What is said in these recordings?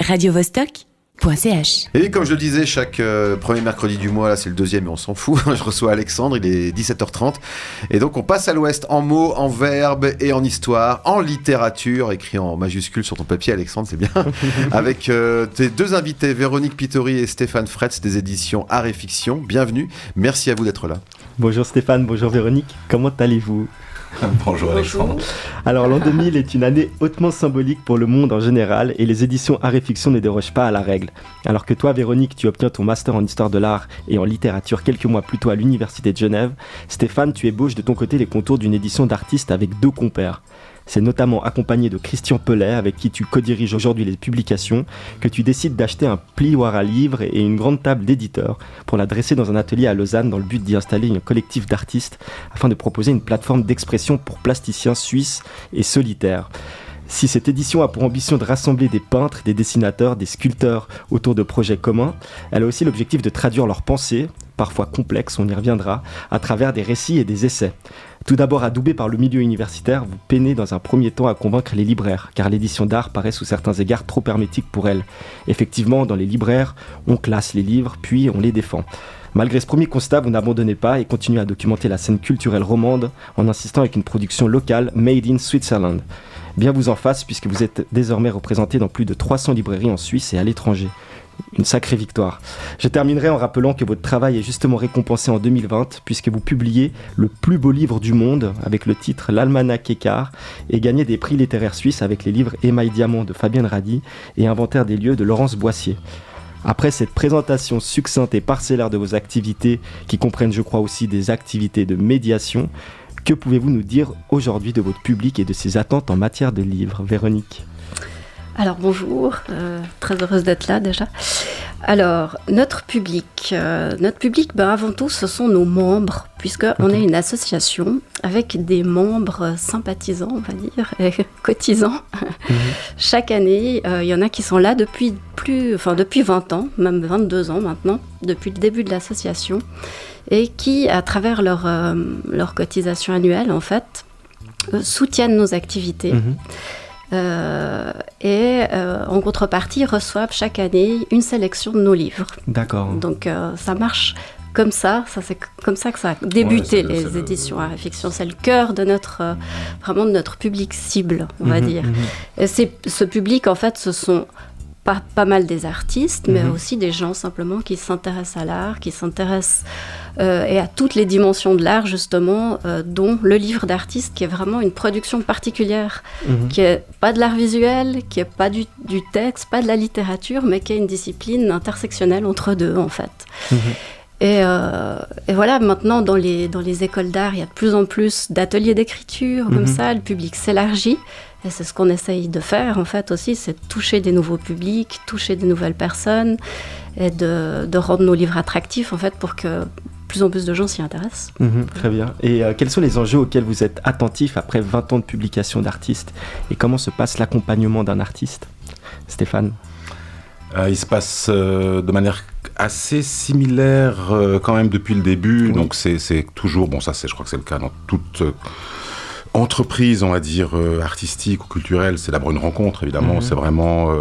radiovostok.ch. Et comme je le disais, chaque premier mercredi du mois, là c'est le deuxième et on s'en fout, je reçois Alexandre, il est 17h30. Et donc on passe à l'ouest en mots, en verbes et en histoire, en littérature, écrit en majuscule sur ton papier Alexandre, c'est bien. Avec tes deux invités, Véronique Pittori et Stéphane Fretz des éditions Art et Fiction. Bienvenue, merci à vous d'être là. Bonjour Stéphane, bonjour Véronique, comment allez-vous ? Bonjour Alexandre. Alors l'an 2000 est une année hautement symbolique pour le monde en général et les éditions Art et Fiction ne dérogent pas à la règle. Alors que toi Véronique, tu obtiens ton master en histoire de l'art et en littérature quelques mois plus tôt à l'université de Genève, Stéphane, tu ébauches de ton côté les contours d'une édition d'artistes avec deux compères. C'est notamment accompagné de Christian Pellet, avec qui tu co-diriges aujourd'hui les publications, que tu décides d'acheter un plioir à livres et une grande table d'éditeur pour la dresser dans un atelier à Lausanne dans le but d'y installer un collectif d'artistes afin de proposer une plateforme d'expression pour plasticiens suisses et solitaires. Si cette édition a pour ambition de rassembler des peintres, des dessinateurs, des sculpteurs autour de projets communs, elle a aussi l'objectif de traduire leurs pensées, parfois complexes, on y reviendra, à travers des récits et des essais. Tout d'abord adoubé par le milieu universitaire, vous peinez dans un premier temps à convaincre les libraires, car l'édition d'art paraît sous certains égards trop hermétique pour elle. Effectivement, dans les libraires, on classe les livres, puis on les défend. Malgré ce premier constat, vous n'abandonnez pas et continuez à documenter la scène culturelle romande en insistant avec une production locale Made in Switzerland. Bien vous en fasse, puisque vous êtes désormais représenté dans plus de 300 librairies en Suisse et à l'étranger. Une sacrée victoire. Je terminerai en rappelant que votre travail est justement récompensé en 2020 puisque vous publiez le plus beau livre du monde avec le titre L'Almanach Écart et gagnez des prix littéraires suisses avec les livres Émail Diamant de Fabienne Radi et Inventaire des lieux de Laurence Boissier. Après cette présentation succincte et parcellaire de vos activités qui comprennent je crois aussi des activités de médiation, que pouvez-vous nous dire aujourd'hui de votre public et de ses attentes en matière de livres, Véronique ? Alors bonjour, très heureuse d'être là déjà. Alors notre public, avant tout ce sont nos membres, puisqu'on est une association avec des membres sympathisants, on va dire, et cotisants. Chaque année, il y en a qui sont là depuis 20 ans, même 22 ans maintenant, depuis le début de l'association, et qui, à travers leur cotisation annuelle, en fait, soutiennent nos activités. En contrepartie, reçoivent chaque année une sélection de nos livres. D'accord. Donc ça marche comme ça, c'est comme ça que ça a débuté, les éditions Art et Fiction. C'est le cœur de vraiment de notre public cible, on va dire. Et ce public, en fait, ce sont pas mal des artistes, mais aussi des gens simplement qui s'intéressent à l'art, qui s'intéressent et à toutes les dimensions de l'art, justement, dont le livre d'artiste, qui est vraiment une production particulière, qui n'est pas de l'art visuel, qui n'est pas du texte, pas de la littérature, mais qui est une discipline intersectionnelle entre deux, en fait. Et voilà, maintenant, dans les écoles d'art, il y a de plus en plus d'ateliers d'écriture, comme ça, le public s'élargit. Et c'est ce qu'on essaye de faire, en fait, aussi, c'est de toucher des nouveaux publics, toucher des nouvelles personnes, et de rendre nos livres attractifs, en fait, pour que plus en plus de gens s'y intéressent. Très bien. Et quels sont les enjeux auxquels vous êtes attentifs après 20 ans de publication d'artistes ? Et comment se passe l'accompagnement d'un artiste ? Stéphane ? Il se passe de manière assez similaire quand même depuis le début. Donc c'est toujours, je crois que c'est le cas dans toute entreprise, on va dire, artistique ou culturelle. C'est d'abord une rencontre, évidemment. C'est vraiment,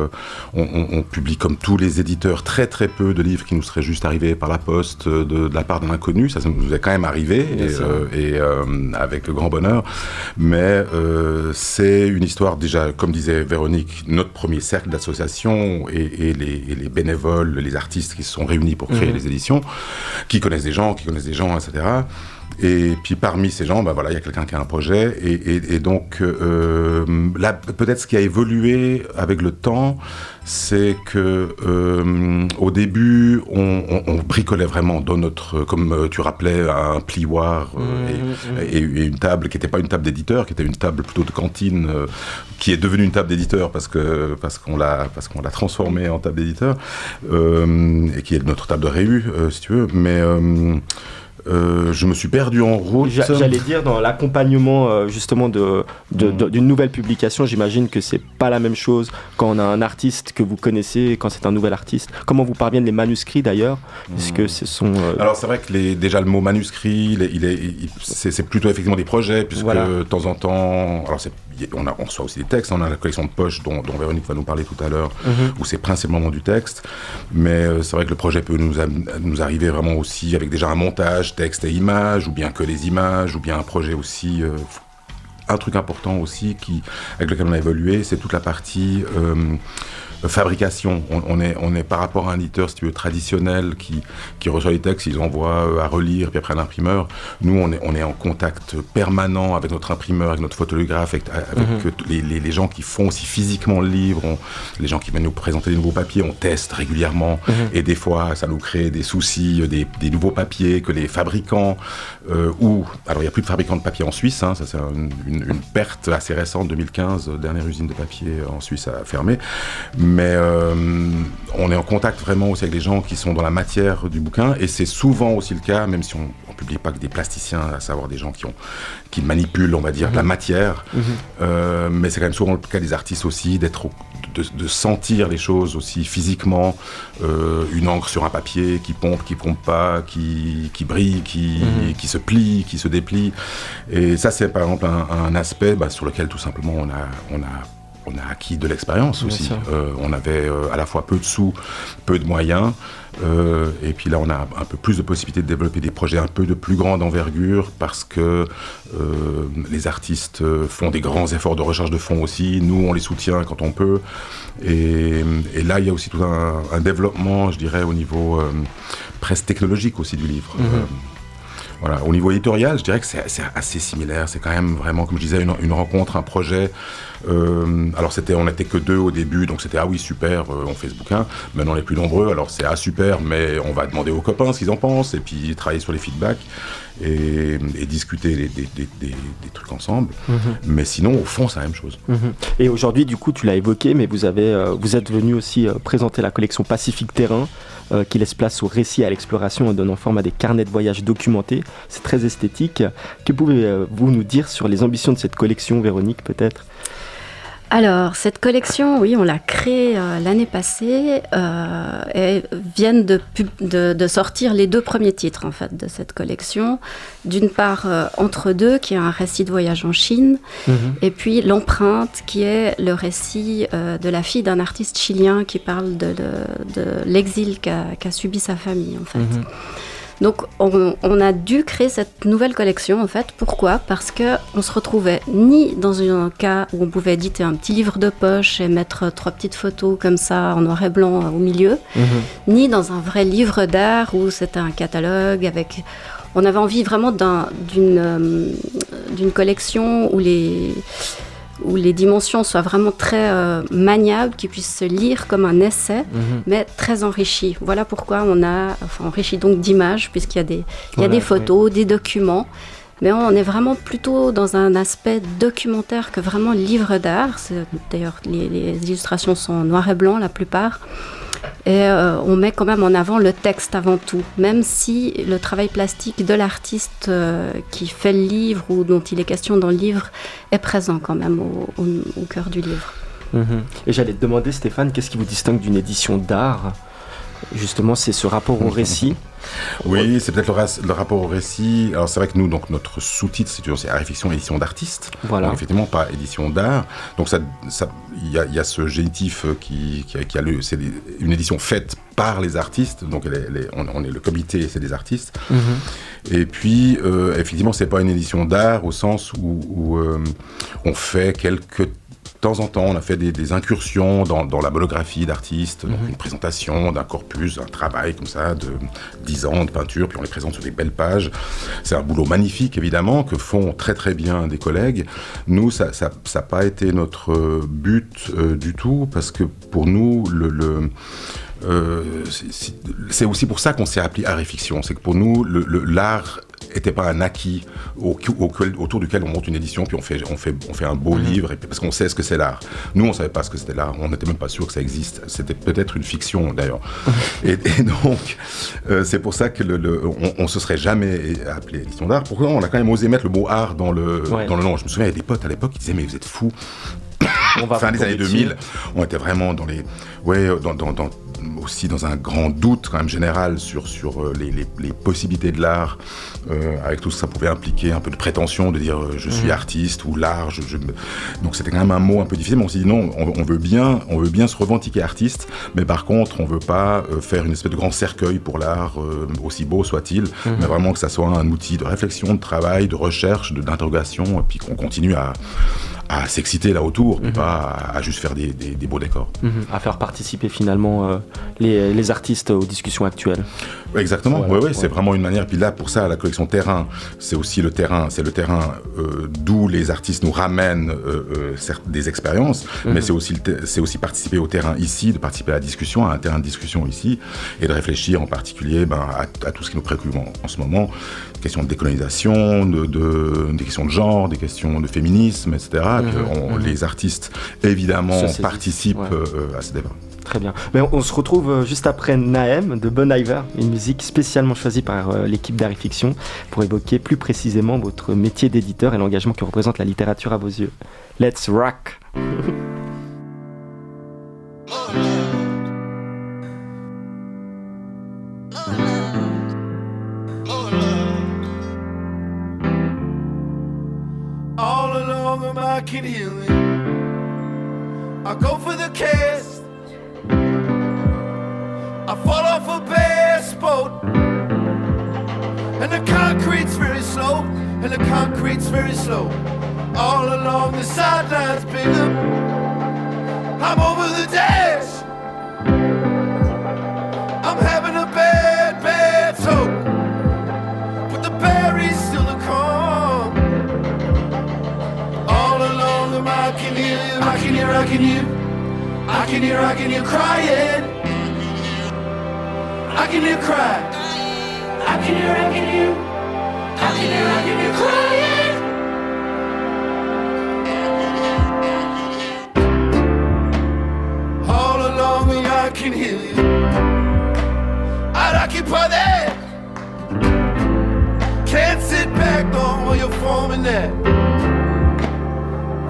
on publie comme tous les éditeurs très très peu de livres qui nous seraient juste arrivés par la poste de la part d'un inconnu. Ça nous est quand même arrivé et avec grand bonheur. Mais c'est une histoire déjà, comme disait Véronique, notre premier cercle d'association et les bénévoles, les artistes qui se sont réunis pour créer les éditions, qui connaissent des gens, etc. Et puis parmi ces gens, il y a quelqu'un qui a un projet et donc là peut-être ce qui a évolué avec le temps, c'est que au début on bricolait vraiment dans notre, comme tu rappelais, un plioir et une table qui n'était pas une table d'éditeur, qui était une table plutôt de cantine, qui est devenue une table d'éditeur parce qu'on l'a transformée en table d'éditeur et qui est notre table de réu si tu veux, mais je me suis perdu en route. J'allais dire, dans l'accompagnement justement d'une nouvelle publication, j'imagine que c'est pas la même chose quand on a un artiste que vous connaissez, quand c'est un nouvel artiste. Comment vous parviennent les manuscrits d'ailleurs ? Est-ce que ce sont... Alors c'est vrai que déjà le mot manuscrit, c'est plutôt effectivement des projets, puisque de temps en temps... Alors on reçoit aussi des textes, on a la collection de poche dont Véronique va nous parler tout à l'heure, où c'est principalement du texte, mais c'est vrai que le projet peut nous arriver vraiment aussi avec déjà un montage, texte et images, ou bien que les images, ou bien un projet aussi... un truc important aussi avec lequel on a évolué, c'est toute la partie... fabrication. On est par rapport à un éditeur, si tu veux, traditionnel qui reçoit les textes, ils envoient à relire, puis après à l'imprimeur. Nous, on est en contact permanent avec notre imprimeur, avec notre photographe, avec les gens qui font aussi physiquement le livre, les gens qui viennent nous présenter des nouveaux papiers, on teste régulièrement, et des fois, ça nous crée des soucis, des nouveaux papiers que les fabricants, alors il n'y a plus de fabricants de papier en Suisse, ça c'est une perte assez récente, 2015, dernière usine de papier en Suisse a fermé, mais on est en contact vraiment aussi avec les gens qui sont dans la matière du bouquin, et c'est souvent aussi le cas, même si on ne publie pas que des plasticiens, à savoir des gens qui manipulent, on va dire, la matière, mais c'est quand même souvent le cas des artistes aussi, de sentir les choses aussi physiquement, une encre sur un papier qui pompe pas, qui brille, qui se plie, qui se déplie, et ça c'est par exemple un aspect sur lequel tout simplement on a acquis de l'expérience aussi. On avait à la fois peu de sous, peu de moyens, et puis là on a un peu plus de possibilités de développer des projets un peu de plus grande envergure parce que les artistes font des grands efforts de recherche de fonds aussi, nous on les soutient quand on peut, et là il y a aussi tout un développement, je dirais, au niveau presque technologique aussi du livre. Voilà. Au niveau éditorial, je dirais que c'est assez similaire. C'est quand même vraiment, comme je disais, une rencontre, un projet. Alors on n'était que 2 au début, donc c'était ah oui super, on fait ce bouquin. Maintenant on est plus nombreux, alors c'est ah super, mais on va demander aux copains ce qu'ils en pensent et puis travailler sur les feedbacks et discuter des trucs ensemble. Mais sinon au fond c'est la même chose. Et aujourd'hui du coup tu l'as évoqué, mais vous êtes venu aussi présenter la collection Pacifique Terrain, qui laisse place au récit et à l'exploration en donnant forme à des carnets de voyage documentés. C'est très esthétique. Que pouvez-vous nous dire sur les ambitions de cette collection, Véronique, peut-être ? Alors, cette collection, oui, on l'a créée l'année passée et viennent de sortir les 2 premiers titres, en fait, de cette collection. D'une part, Entre deux, qui est un récit de voyage en Chine, et puis L'empreinte, qui est le récit de la fille d'un artiste chilien qui parle de l'exil qu'a subi sa famille, en fait. Donc, on a dû créer cette nouvelle collection, en fait. Pourquoi ? Parce qu'on se retrouvait ni dans un cas où on pouvait éditer un petit livre de poche et mettre 3 petites photos comme ça, en noir et blanc, au milieu, ni dans un vrai livre d'art où c'était un catalogue avec... On avait envie vraiment d'une collection où les dimensions soient vraiment très maniables, qui puissent se lire comme un essai, mais très enrichi. Voilà pourquoi on a enrichi donc d'images, puisqu'il y a des photos, des documents, mais on est vraiment plutôt dans un aspect documentaire que vraiment livre d'art. D'ailleurs, les illustrations sont en noir et blanc, la plupart. Et on met quand même en avant le texte avant tout, même si le travail plastique de l'artiste qui fait le livre ou dont il est question dans le livre est présent quand même au cœur du livre. Et j'allais te demander, Stéphane, qu'est-ce qui vous distingue d'une édition d'art ? Justement, c'est ce rapport au récit. Oui, c'est peut-être le rapport au récit. Alors c'est vrai que nous, donc notre sous-titre, c'est Art et Fiction, édition d'artiste. Voilà. Donc effectivement, pas édition d'art. Donc il y a ce génitif c'est une édition faite par les artistes. Donc on est le comité, c'est des artistes. Et puis effectivement, c'est pas une édition d'art au sens où on fait quelques de temps en temps, on a fait des incursions dans la monographie d'artistes, donc une présentation d'un corpus, un travail comme ça de 10 ans de peinture, puis on les présente sur des belles pages. C'est un boulot magnifique, évidemment, que font très très bien des collègues. Nous, ça n'a pas été notre but du tout, parce que pour nous, c'est aussi pour ça qu'on s'est appelé Art et Fiction. C'est que pour nous, l'art n'était pas un acquis autour duquel on monte une édition, puis on fait un beau livre, parce qu'on sait ce que c'est l'art. Nous, on ne savait pas ce que c'était l'art, on n'était même pas sûr que ça existe. C'était peut-être une fiction, d'ailleurs. et donc, c'est pour ça que on ne se serait jamais appelé édition d'art. Pourquoi on a quand même osé mettre le mot art dans le nom. Je me souviens, il y avait des potes à l'époque qui disaient « Mais vous êtes fous !» fin des années 2000, on était vraiment dans les... Ouais, aussi dans un grand doute quand même général sur les possibilités de l'art, avec tout ce que ça pouvait impliquer, un peu de prétention de dire je suis artiste ou l'art. Donc c'était quand même un mot un peu difficile, mais on s'est dit non, on veut bien se revendiquer artiste, mais par contre on veut pas faire une espèce de grand cercueil pour l'art, aussi beau soit-il, mais vraiment que ça soit un outil de réflexion, de travail, de recherche, d'interrogation, et puis qu'on continue à s'exciter là autour, et pas à juste faire des beaux décors. À faire participer finalement les artistes aux discussions actuelles. Exactement, voilà, c'est vraiment une manière. Puis là, pour ça, la collection Terrain, c'est aussi le terrain, d'où les artistes nous ramènent des expériences, mais c'est aussi participer au terrain ici, de participer à la discussion, à un terrain de discussion ici, et de réfléchir en particulier à tout ce qui nous préoccupe en ce moment, des questions de décolonisation, des questions de genre, des questions de féminisme, etc. Les artistes, évidemment, participent à ce débat. Très bien. Mais on se retrouve juste après Nahem de Bon Iver, une musique spécialement choisie par l'équipe d'Art et Fiction pour évoquer plus précisément votre métier d'éditeur et l'engagement que représente la littérature à vos yeux. Let's rock! All along I can hear it. I go for the cast. I fall off a bass boat. And the concrete's very slow. And the concrete's very slow. All along the sidelines, bigger. I'm over the dash. I'm having a bad stroke. But the berries still to come. All along I can hear you, I can hear you. I can hear crying. I can hear cry. I can hear you. I can hear crying. All along me, I can hear you. I'd occupy that. Can't sit back though while you're forming that.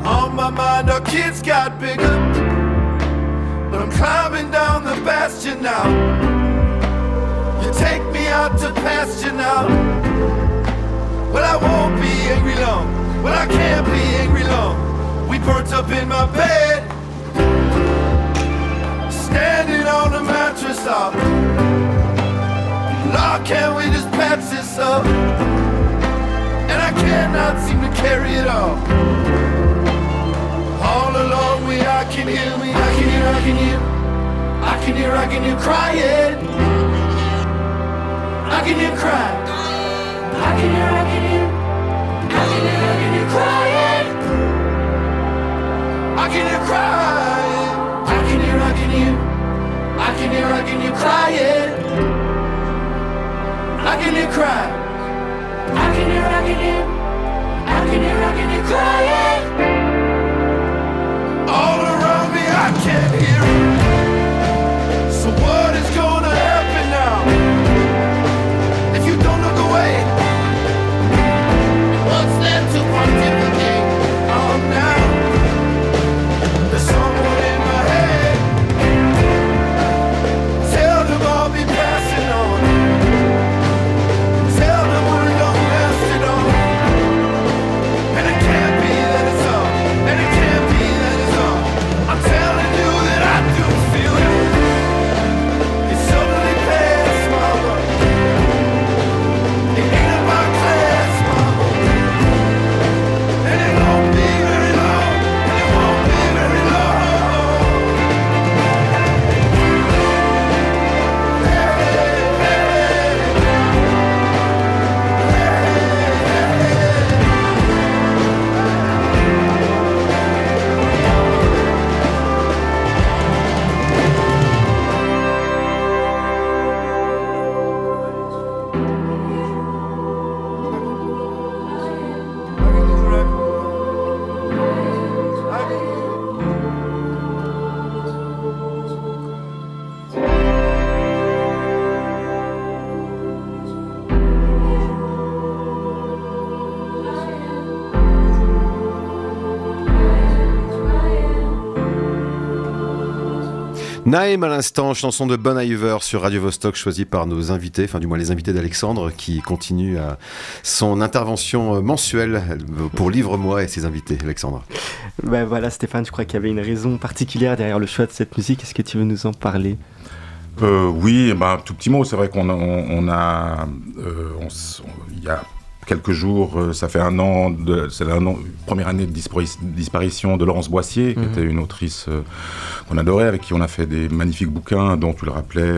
On my mind, our kids got bigger. But I'm climbing down the bastion now. You take me out to pasture now. Well, I won't be angry long. Well, I can't be angry long. We burnt up in my bed, standing on the mattress up. Lord, can't we just patch this up? And I cannot seem to carry it all. All along me, I can hear me, I can hear crying. I can hear cry. I can hear crying. I can hear crying. I can hear crying. I can hear cry. I can hear crying. All around me, I can't hear it. So what is gonna happen now? If you don't look away, what's left to find everything? Oh, now there's someone in my head. Tell them I'll be passing on. Tell them we're long lasted on. And it can't be that Naïm à l'instant, chanson de Bon Iver sur Radio Vostok, choisie par nos invités, enfin du moins les invités d'Alexandre, qui continue son intervention mensuelle pour Livre-moi et ses invités. Alexandre. Ben voilà Stéphane, je crois qu'il y avait une raison particulière derrière le choix de cette musique. Est-ce que tu veux nous en parler ? Oui, un tout petit mot. C'est vrai qu'il y a quelques jours, ça fait un an, première année de disparition de Laurence Boissier, qui était une autrice qu'on adorait, avec qui on a fait des magnifiques bouquins, dont tu le rappelais,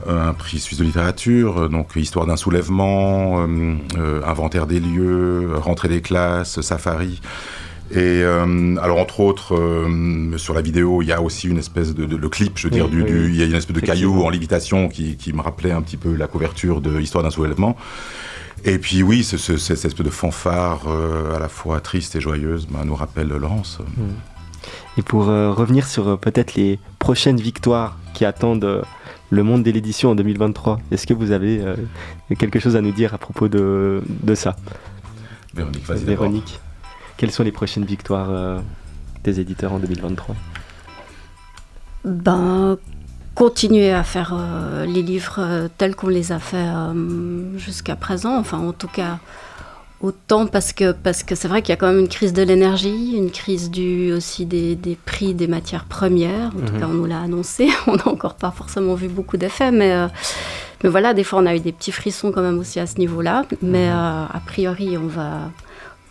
un prix suisse de littérature, donc Histoire d'un soulèvement, Inventaire des lieux, Rentrée des classes, Safari. Et alors entre autres, sur la vidéo, il y a aussi une espèce de le clip, je veux dire, il y a une espèce de caillou en lévitation qui me rappelait un petit peu la couverture de Histoire d'un soulèvement. Et puis oui, cette espèce de fanfare à la fois triste et joyeuse nous rappelle Laurence. Et pour revenir sur peut-être les prochaines victoires qui attendent le monde de l'édition en 2023, est-ce que vous avez quelque chose à nous dire à propos de ça ? Véronique, vas-y. Véronique, quelles sont les prochaines victoires des éditeurs en 2023 ? Continuer à faire les livres tels qu'on les a fait jusqu'à présent, enfin en tout cas autant parce que c'est vrai qu'il y a quand même une crise de l'énergie, une crise aussi des prix des matières premières, en tout cas on nous l'a annoncé, on n'a encore pas forcément vu beaucoup d'effets, mais voilà, des fois on a eu des petits frissons quand même aussi à ce niveau-là, mais a priori on va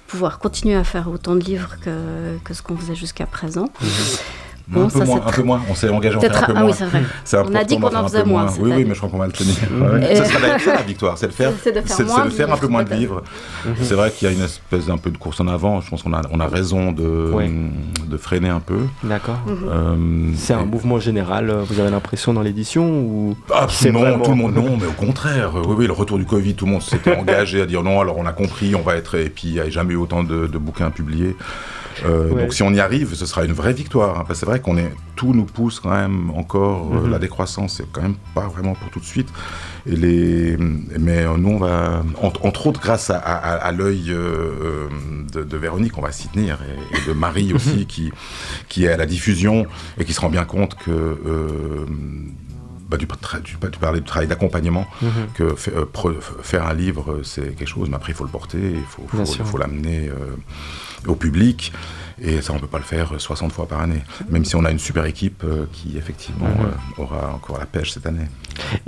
pouvoir continuer à faire autant de livres que ce qu'on faisait jusqu'à présent. Bon, un peu moins, on s'est engagé à en faire un peu moins. Ah oui, c'est vrai. On a dit qu'on en faisait moins. Oui, mais je crois qu'on va le tenir. Ça sera la victoire, c'est de faire un peu moins de livres. C'est vrai qu'il y a une espèce d'un peu de course en avant. Je pense qu'on a raison de freiner un peu. D'accord. C'est un mouvement général, vous avez l'impression, dans l'édition ou non, tout le monde, non, mais au contraire. Oui, le retour du Covid, tout le monde s'était engagé à dire non, alors on a compris, on va être... Et puis il n'y a jamais eu autant de bouquins publiés. Donc si on y arrive, ce sera une vraie victoire. Parce que c'est vrai tout nous pousse quand même encore. La décroissance, c'est quand même pas vraiment pour tout de suite. Mais nous, on va, entre autres, grâce à l'œil de Véronique, on va s'y tenir, et de Marie aussi, qui est à la diffusion et qui se rend bien compte que tu parlais du travail d'accompagnement, que faire un livre, c'est quelque chose, mais après, il faut le porter, il faut l'amener au public. Et ça, on ne peut pas le faire 60 fois par année, même si on a une super équipe qui, effectivement, aura encore la pêche cette année.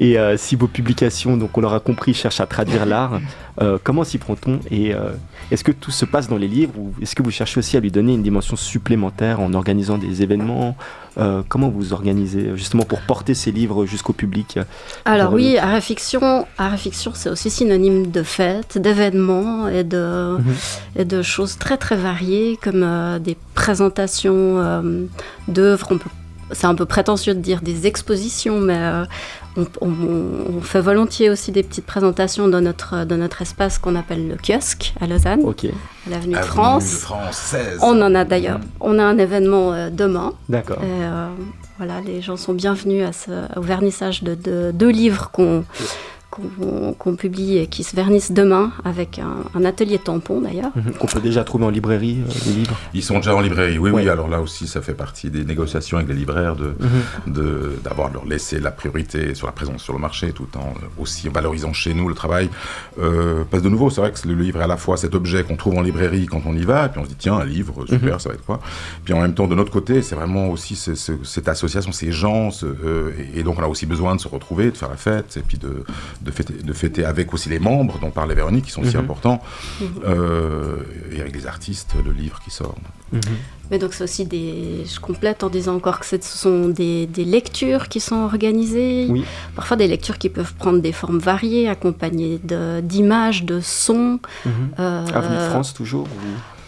Et si vos publications, donc on l'aura compris, cherchent à traduire l'art, comment s'y prend-on ? Et est-ce que tout se passe dans les livres, ou est-ce que vous cherchez aussi à lui donner une dimension supplémentaire en organisant des événements ? Comment vous organisez justement pour porter ces livres jusqu'au public ? Alors oui, Art Fiction, c'est aussi synonyme de fêtes, d'événements et de choses très très variées, comme des présentations d'œuvres. C'est un peu prétentieux de dire des expositions, mais on fait volontiers aussi des petites présentations dans notre espace qu'on appelle le kiosque à Lausanne, à l'avenue de France. Française. On en a d'ailleurs, on a un événement demain. D'accord. Et, voilà, les gens sont bienvenus au vernissage de 2 livres qu'on publie et qui se vernissent demain avec un atelier tampon d'ailleurs. Qu'on peut déjà trouver en librairie, les livres. Ils sont déjà en librairie, oui. Alors là aussi, ça fait partie des négociations avec les libraires d'avoir leur laissé la priorité sur la présence sur le marché, tout en aussi valorisant chez nous le travail. Parce que de nouveau, c'est vrai que le livre est à la fois cet objet qu'on trouve en librairie quand on y va, et puis on se dit tiens, un livre, super, ça va être quoi. Puis en même temps, de notre côté, c'est vraiment aussi cette association, ces gens, et donc on a aussi besoin de se retrouver, de faire la fête, et puis de fêter avec aussi les membres dont parlait Véronique, qui sont aussi importants, et avec les artistes, le livre qui sort. Mais donc c'est aussi je complète en disant encore que ce sont des lectures qui sont organisées, parfois des lectures qui peuvent prendre des formes variées, accompagnées d'images, de sons. Avenue de France toujours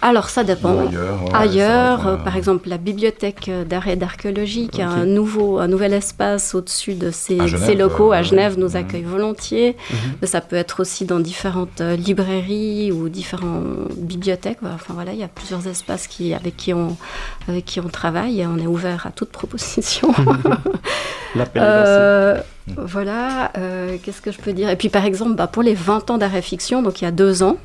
Alors ça dépend. Ailleurs, par exemple, la bibliothèque d'art et d'archéologie qui a un nouvel espace au-dessus de ses locaux à Genève nous accueille volontiers. Mais ça peut être aussi dans différentes librairies ou différentes bibliothèques. Enfin voilà, il y a plusieurs espaces avec qui on travaille et on est ouvert à toute proposition. L'appel est lancé. Voilà, qu'est-ce que je peux dire ? Et puis par exemple, pour les 20 ans d'art et fiction, donc il y a 2 ans,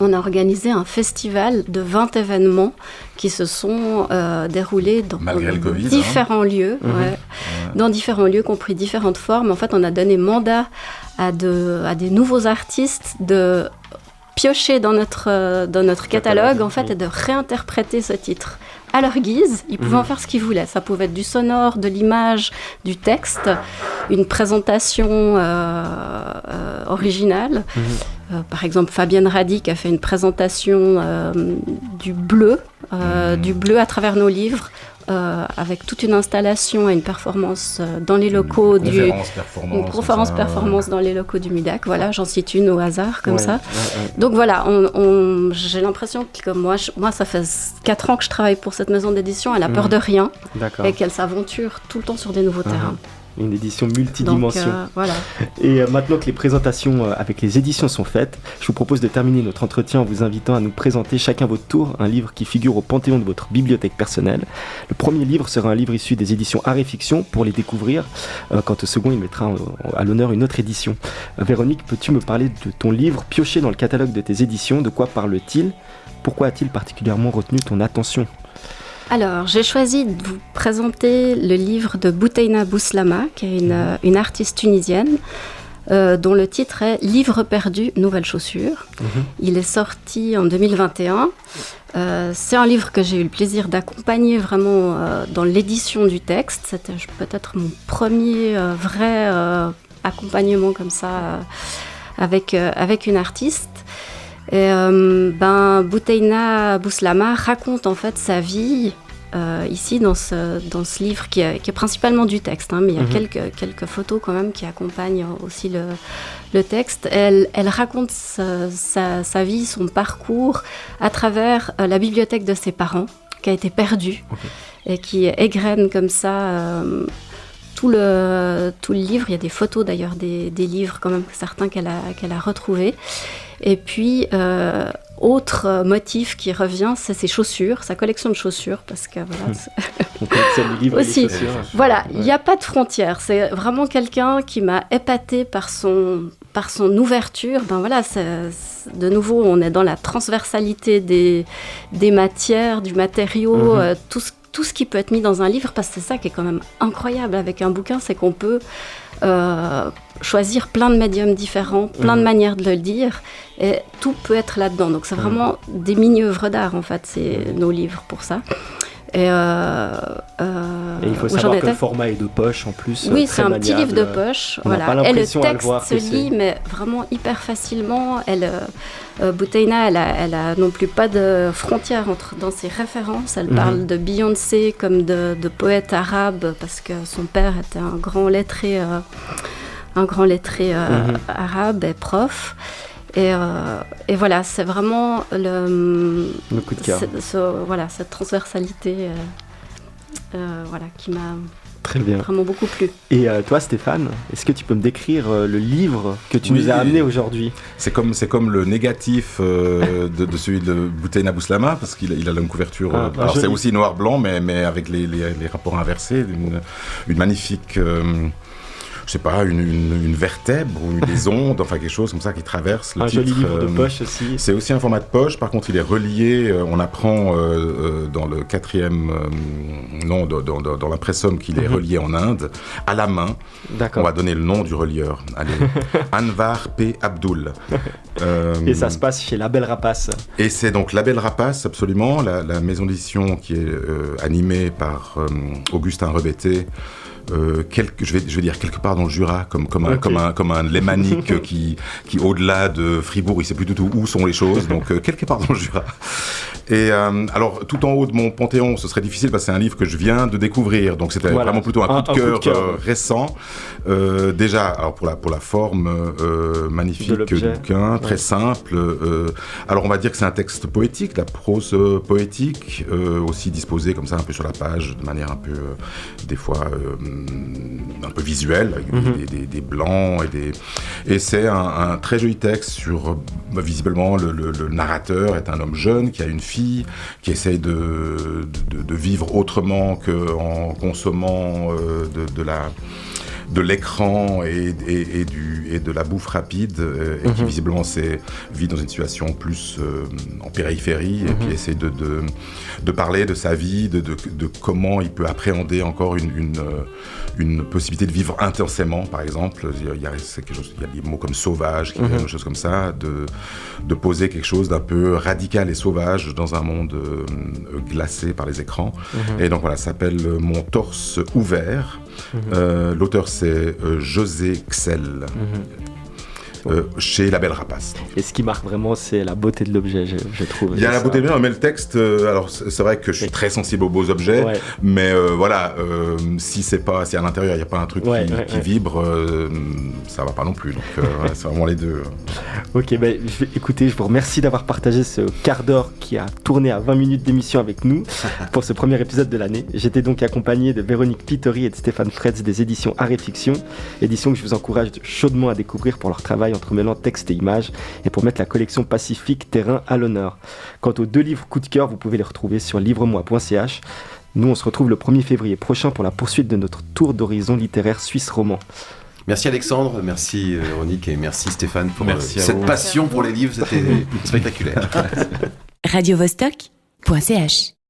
on a organisé un festival de 20 événements qui se sont déroulés dans Malgré le Covid, différents lieux, dans différents lieux, qui ont pris différentes formes. En fait, on a donné mandat à des nouveaux artistes de piocher dans notre catalogue en fait, et de réinterpréter ce titre à leur guise. Ils pouvaient en faire ce qu'ils voulaient. Ça pouvait être du sonore, de l'image, du texte, une présentation originale. Par exemple, Fabienne Radic a fait une présentation du bleu à travers nos livres, avec toute une installation et une performance dans les locaux une conférence-performance dans les locaux du MUDAC. Voilà, j'en cite une au hasard, comme ça. Donc voilà, j'ai l'impression que moi, ça fait 4 ans que je travaille pour cette maison d'édition. Elle a peur de rien et qu'elle s'aventure tout le temps sur des nouveaux terrains. Une édition multidimension. Donc, voilà. Et maintenant que les présentations avec les éditions sont faites, je vous propose de terminer notre entretien en vous invitant à nous présenter chacun votre tour un livre qui figure au panthéon de votre bibliothèque personnelle. Le premier livre sera un livre issu des éditions Art et Fiction pour les découvrir, quant au second il mettra à l'honneur une autre édition. Véronique, peux-tu me parler de ton livre pioché dans le catalogue de tes éditions? De quoi parle-t-il? Pourquoi a-t-il particulièrement retenu ton attention? Alors, j'ai choisi de vous présenter le livre de Bouteina Bouslama, qui est une artiste tunisienne, dont le titre est « Livre perdu, nouvelles chaussures ». Il est sorti en 2021. C'est un livre que j'ai eu le plaisir d'accompagner vraiment dans l'édition du texte. C'était peut-être mon premier vrai accompagnement comme ça avec une artiste. Et Bouteina Bouslama raconte en fait sa vie ici dans ce livre qui est principalement du texte, mais il y a quelques photos quand même qui accompagnent aussi le texte. Elle raconte sa vie, son parcours à travers la bibliothèque de ses parents qui a été perdue et qui égrène comme ça tout le livre. Il y a des photos d'ailleurs des livres quand même, certains qu'elle a retrouvés. Et puis, autre motif qui revient, c'est ses chaussures, sa collection de chaussures, parce que voilà. On collectionne les livres aussi. Et les chaussures. Voilà, il n'y a pas de frontières. C'est vraiment quelqu'un qui m'a épatée par son ouverture. Voilà, de nouveau, on est dans la transversalité des matières, du matériau, tout ce qui peut être mis dans un livre, parce que c'est ça qui est quand même incroyable avec un bouquin, c'est qu'on peut choisir plein de médiums différents, plein de manières de le dire, et tout peut être là-dedans. Donc c'est vraiment des mini-œuvres d'art, en fait, c'est nos livres pour ça. Et il faut savoir que le format est de poche en plus. Oui, c'est un petit livre de poche. Voilà. Et le texte se lit, mais vraiment hyper facilement. Bouteina, elle a non plus pas de frontières dans ses références. Elle parle de Beyoncé comme de poète arabe, parce que son père était un grand lettré arabe et prof. Et voilà, c'est vraiment le coup de cœur. Cette transversalité qui m'a très bien vraiment beaucoup plu. Et toi, Stéphane, est-ce que tu peux me décrire le livre que tu nous as amené aujourd'hui? C'est comme le négatif de celui de Bouteina Bouslama, parce qu'il a une couverture. Alors c'est aussi noir-blanc, mais avec les rapports inversés, une magnifique. Je sais pas, une vertèbre ou des ondes, enfin quelque chose comme ça qui traverse le titre. Un joli livre de poche aussi. C'est aussi un format de poche, par contre il est relié, on apprend dans le dans l'impressum qu'il est relié en Inde, à la main. D'accord. On va donner le nom du relieur. Allez, Anwar P. Abdul. Et ça se passe chez Label Rapace. Et c'est donc Label Rapace, absolument, la maison d'édition qui est animée par Augustin Rebetté. Je vais dire quelque part dans le Jura, comme un lémanique qui au-delà de Fribourg, il sait plus du tout où sont les choses, donc quelque part dans le Jura. Et alors tout en haut de mon panthéon, ce serait difficile parce que c'est un livre que je viens de découvrir, donc c'était vraiment plutôt un coup de cœur récent. Déjà, alors pour la forme magnifique du bouquin, très simple. Alors on va dire que c'est un texte poétique, la prose poétique, aussi disposée comme ça un peu sur la page, de manière un peu des fois un peu visuel, avec des blancs et c'est un très joli texte sur visiblement le narrateur est un homme jeune qui a une fille qui essaye de vivre autrement qu'en consommant de l'écran et de la bouffe rapide, et qui visiblement vit dans une situation plus en périphérie, et puis essaie de parler de sa vie, de comment il peut appréhender encore une possibilité de vivre intensément, par exemple. Il y a des mots comme sauvage, des choses comme ça, de poser quelque chose d'un peu radical et sauvage dans un monde glacé par les écrans. Et donc voilà, ça s'appelle Mon torse ouvert. L'auteur c'est José Xel. Chez La Belle Rapace. Et ce qui marque vraiment, c'est la beauté de l'objet, je trouve. Il y a la beauté de l'objet, mais le texte, alors c'est vrai que je suis très sensible aux beaux objets, mais voilà, si à l'intérieur il n'y a pas un truc qui vibre, ça va pas non plus. Donc voilà, c'est vraiment les deux. Ok, écoutez, je vous remercie d'avoir partagé ce quart d'heure qui a tourné à 20 minutes d'émission avec nous pour ce premier épisode de l'année. J'étais donc accompagné de Véronique Pittori et de Stéphane Fretz des éditions Art et Fiction, éditions que je vous encourage chaudement à découvrir pour leur travail entremêlant texte et images et pour mettre la collection Pacifique Terrain à l'honneur. Quant aux 2 livres coup de cœur, vous pouvez les retrouver sur livre-moi.ch. Nous, on se retrouve le 1er février prochain pour la poursuite de notre tour d'horizon littéraire suisse roman. Merci Alexandre, merci Véronique et merci Stéphane pour cette vous. passion pour les livres, c'était spectaculaire. radiovostok.ch